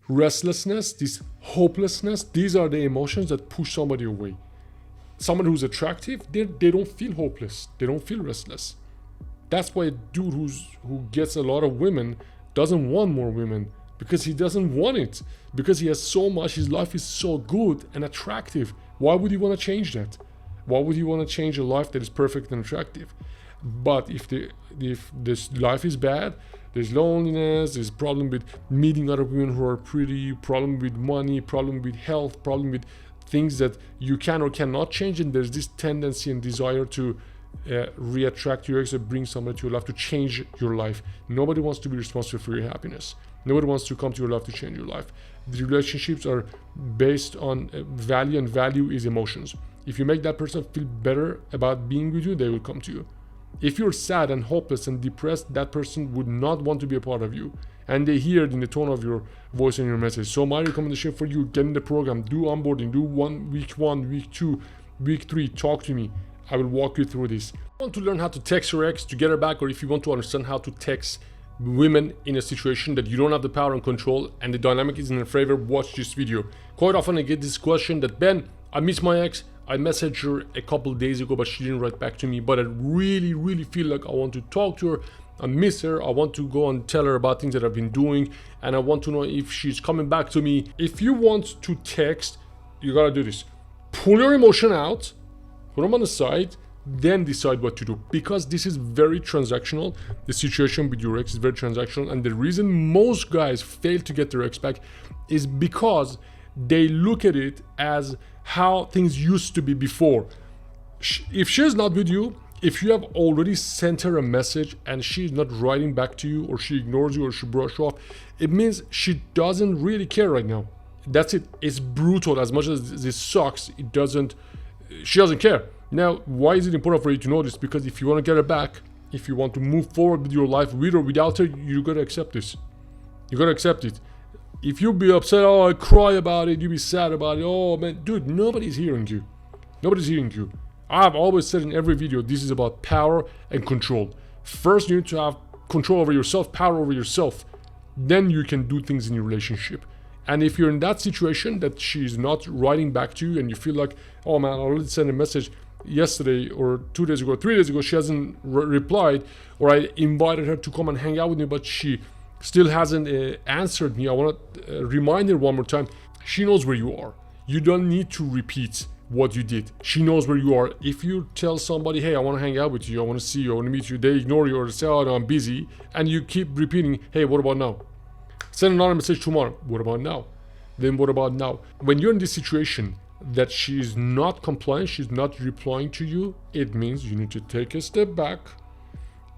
restlessness, this hopelessness, these are the emotions that push somebody away. Someone who's attractive, they don't feel hopeless, they don't feel restless. That's why a dude who gets a lot of women doesn't want more women, because he doesn't want it, because he has so much, his life is so good and attractive. Why would he want to change that? Why would he want to change a life that is perfect and attractive? But if this life is bad, there's loneliness, there's problem with meeting other women who are pretty, problem with money, problem with health, problem with things that you can or cannot change, and there's this tendency and desire to re-attract your ex or bring somebody to your life to change your life. Nobody wants to be responsible for your happiness. Nobody wants to come to your life to change your life. The relationships are based on value, and value is emotions. If you make that person feel better about being with you, they will come to you. If you're sad and hopeless and depressed, that person would not want to be a part of you. And they hear it in the tone of your voice and your message. So my recommendation for you, get in the program, do onboarding, do week 1, week 2, week 3, talk to me. I will walk you through this. If you want to learn how to text your ex to get her back, or if you want to understand how to text women in a situation that you don't have the power and control and the dynamic isn't in favor, watch this video. Quite often I get this question that, Ben, I miss my ex. I messaged her a couple days ago, but she didn't write back to me. But I really feel like I want to talk to her. I miss her. I want to go and tell her about things that I've been doing, and I want to know if she's coming back to me. If you want to text, you gotta do this. Pull your emotion out, put them on the side, then decide what to do, because this is very transactional. The situation with your ex is very transactional, and the reason most guys fail to get their ex back is because they look at it as how things used to be before. If she's not with you, if you have already sent her a message and she's not writing back to you, or she ignores you, or she brushes off, it means she doesn't really care right now. That's it. It's brutal. As much as this sucks, she doesn't care. Now, why is it important for you to know this? Because if you want to get her back, if you want to move forward with your life with or without her, you gotta accept this. You gotta accept it. If you be upset, oh, I cry about it, you be sad about it, oh man, dude, nobody's hearing you. Nobody's hearing you. I've always said in every video, this is about power and control. First, you need to have control over yourself, power over yourself. Then you can do things in your relationship. And if you're in that situation that she's not writing back to you and you feel like, oh man, I already sent a message yesterday or 2 days ago, 3 days ago, she hasn't replied, or I invited her to come and hang out with me, but she still hasn't answered me. I want to remind her one more time. She knows where you are. You don't need to repeat what you did. She knows where you are. If you tell somebody, hey, I want to hang out with you, I want to see you, I want to meet you, they ignore you or say, oh no, I'm busy, and you keep repeating, hey, what about now? Send another message tomorrow. What about now? Then what about now? When you're in this situation that she's not compliant, she's not replying to you, it means you need to take a step back.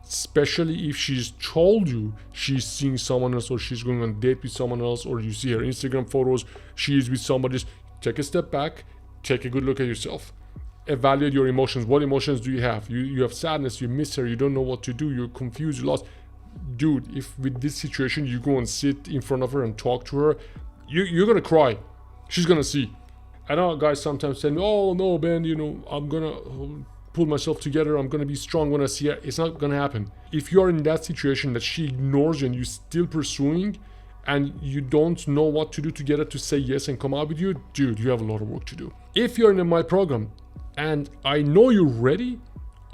Especially if she's told you she's seeing someone else, or she's going on a date with someone else, or you see her Instagram photos, she's with somebody. Just take a step back, take a good look at yourself. Evaluate your emotions. What emotions do you have? You have sadness, you miss her, you don't know what to do, you're confused, you're lost. Dude, if with this situation you go and sit in front of her and talk to her, you're gonna cry. She's gonna see. I know guys sometimes say, oh no, Ben, I'm gonna pull myself together, I'm gonna be strong when I see her. It's not gonna happen. If you are in that situation that she ignores you and you're still pursuing and you don't know what to do to get her to say yes and come out with you, dude, you have a lot of work to do. If you're in my program and I know you're ready,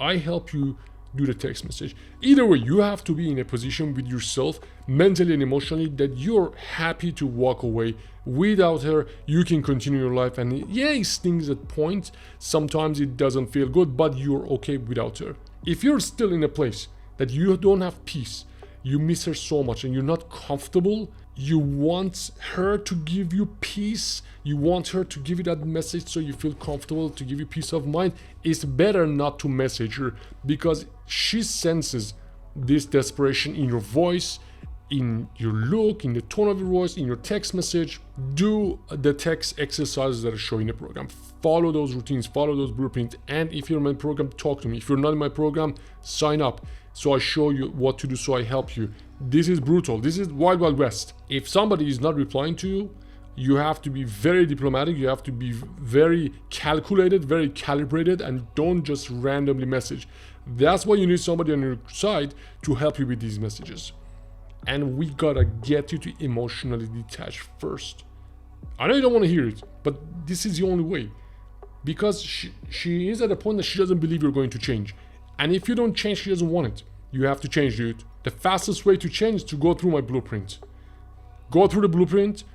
I help you do the text message. Either way, you have to be in a position with yourself mentally and emotionally that you're happy to walk away. Without her, you can continue your life, and yeah, it stings at points. Sometimes it doesn't feel good, but you're okay without her. If you're still in a place that you don't have peace, you miss her so much and you're not comfortable, you want her to give you peace, you want her to give you that message so you feel comfortable, to give you peace of mind, it's better not to message her, because she senses this desperation in your voice, in your look, in the tone of your voice, in your text message. Do the text exercises that are shown in the program. Follow those routines, follow those blueprints. And if you're in my program, talk to me. If you're not in my program, sign up so I show you what to do, so I help you. This is brutal. This is wild, wild west. If somebody is not replying to you, you have to be very diplomatic. You have to be very calculated, very calibrated, and don't just randomly message. That's why you need somebody on your side to help you with these messages. And we gotta get you to emotionally detach first. I know you don't want to hear it, but this is the only way. Because she is at a point that she doesn't believe you're going to change. And if you don't change, she doesn't want it. You have to change, dude. The fastest way to change is to go through my blueprint. Go through the blueprint.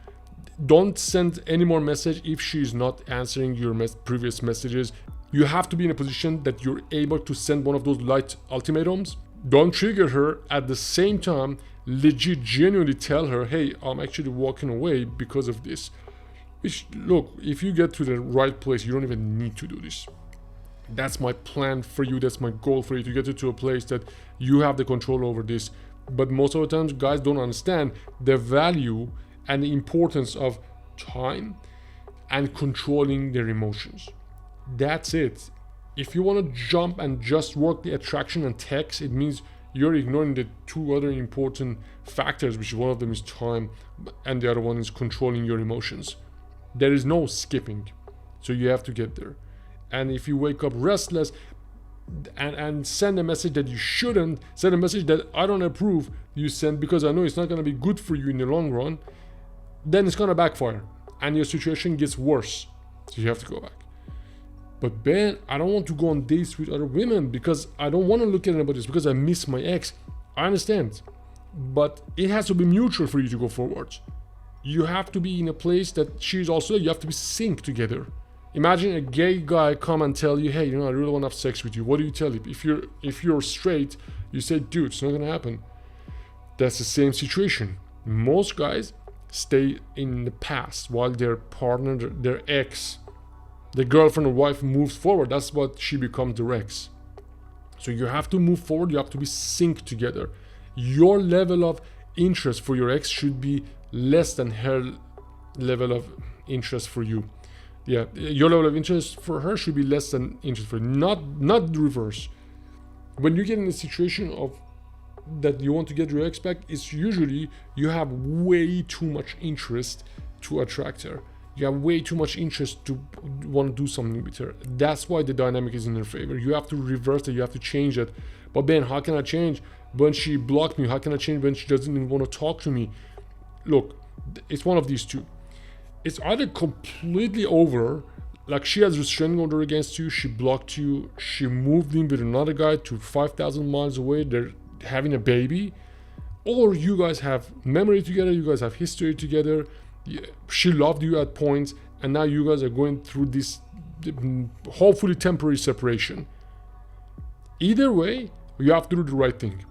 Don't send any more message if she's not answering your previous messages. You have to be in a position that you're able to send one of those light ultimatums. Don't trigger her. At the same time, legit, genuinely tell her, hey, I'm actually walking away because of this. Which, look, if you get to the right place, you don't even need to do this. That's my plan for you. That's my goal for you, to get you to a place that you have the control over this. But most of the times, guys don't understand the value and the importance of time and controlling their emotions. That's it. If you want to jump and just work the attraction and text, it means you're ignoring the two other important factors, which one of them is time and the other one is controlling your emotions. There is no skipping, so you have to get there. And if you wake up restless and send a message that you shouldn't, send a message that I don't approve, you send because I know it's not going to be good for you in the long run, then it's going to backfire and your situation gets worse. So you have to go back. But Ben, I don't want to go on dates with other women because I don't want to look at anybody else because I miss my ex. I understand. But it has to be mutual for you to go forward. You have to be in a place that she's also there. You have to be synced together. Imagine a gay guy come and tell you, hey, you know, I really want to have sex with you. What do you tell him? If you're straight, you say, dude, it's not going to happen. That's the same situation. Most guys stay in the past while their partner, their ex, the girlfriend or wife moves forward. That's what she becomes, their ex. So you have to move forward. You have to be synced together. Your level of interest for your ex should be less than her level of interest for you. Yeah, your level of interest for her should be less than interest for you. Not the reverse. When you get in a situation of that you want to get your ex back, it's usually you have way too much interest to attract her. You have way too much interest to want to do something with her. That's why the dynamic is in her favor. You have to reverse it. You have to change it. But Ben, how can I change when she blocked me? How can I change when she doesn't even want to talk to me? Look, it's one of these two. It's either completely over, like she has restraining order against you, she blocked you, she moved in with another guy to 5,000 miles away, they're having a baby, or you guys have memory together, you guys have history together, she loved you at points, and now you guys are going through this hopefully temporary separation. Either way, you have to do the right thing.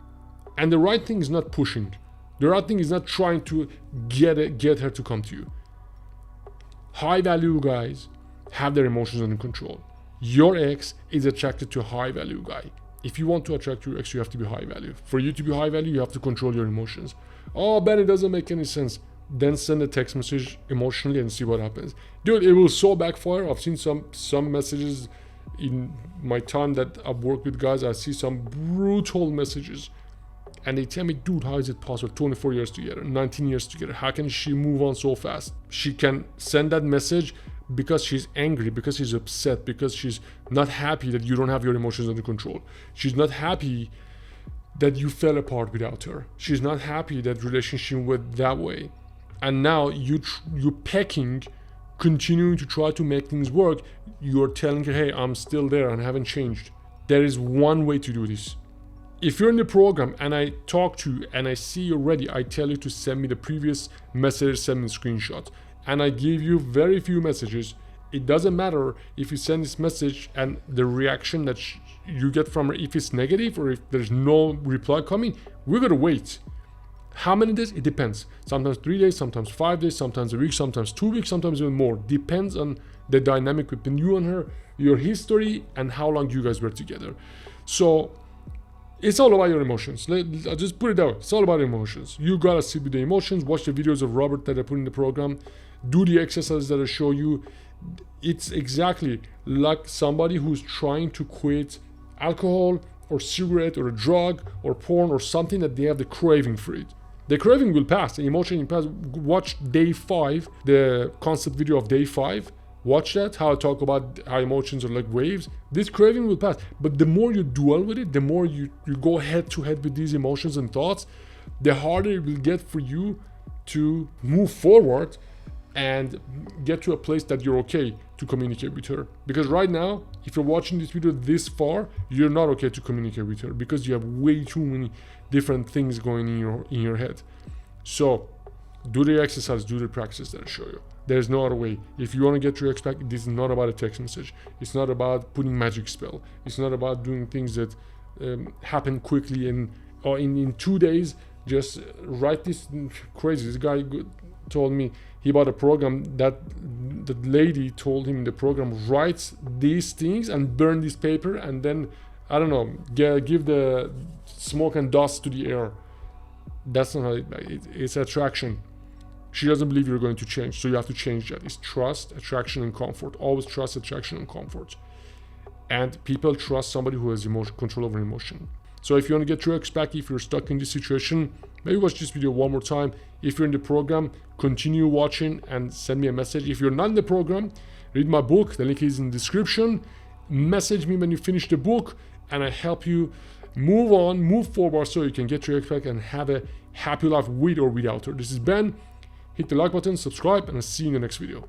And the right thing is not pushing. The right thing is not trying to get her to come to you. High value guys have their emotions under control. Your ex is attracted to a high value guy. If you want to attract your ex, you have to be high value. For you to be high value, you have to control your emotions. Oh, Ben, it doesn't make any sense. Then send a text message emotionally and see what happens. Dude, it will so backfire. I've seen some messages in my time that I've worked with guys. I see some brutal messages. And they tell me, dude, how is it possible? 24 years together, 19 years together. How can she move on so fast? She can send that message because she's angry, because she's upset, because she's not happy that you don't have your emotions under control. She's not happy that you fell apart without her. She's not happy that relationship went that way. And now you're pecking, continuing to try to make things work. You're telling her, hey, I'm still there and I haven't changed. There is one way to do this. If you're in the program and I talk to you and I see you're ready, I tell you to send me the previous message, send me screenshots. And I give you very few messages. It doesn't matter if you send this message and the reaction that you get from her, if it's negative or if there's no reply coming, we're gonna wait. How many days? It depends. Sometimes 3 days, sometimes 5 days, sometimes a week, sometimes 2 weeks, sometimes even more. Depends on the dynamic between you and her, your history, and how long you guys were together. So it's all about your emotions. I'll just put it out. It's all about emotions. You gotta sit with the emotions. Watch the videos of Robert that I put in the program. Do the exercises that I show you. It's exactly like somebody who's trying to quit alcohol or cigarette or a drug or porn or something that they have the craving for it. The craving will pass. The emotion will pass. Watch day 5, the concept video of day 5. Watch that, how I talk about how emotions are like waves. This craving will pass. But the more you dwell with it, the more you go head to head with these emotions and thoughts, the harder it will get for you to move forward and get to a place that you're okay to communicate with her. Because right now, if you're watching this video this far, you're not okay to communicate with her because you have way too many different things going in your head. So do the exercise, do the practice that I show you. There's no other way. If you want to get your expect, this is not about a text message. It's not about putting magic spell. It's not about doing things that happen quickly or in 2 days. Just write this crazy. This guy told me he bought a program that the lady told him the program writes these things and burn this paper and then, I don't know, give the smoke and dust to the air. That's not how it's attraction. She doesn't believe you're going to change, so you have to change that. It's trust, attraction, and comfort. Always trust, attraction, and comfort. And people trust somebody who has control over emotion. So if you want to get your ex back, if you're stuck in this situation, maybe watch this video one more time. If you're in the program, continue watching and send me a message. If you're not in the program, read my book. The link is in the description. Message me when you finish the book, and I help you move on, move forward, so you can get your ex back and have a happy life with or without her. This is Ben. Hit the like button, subscribe, and I'll see you in the next video.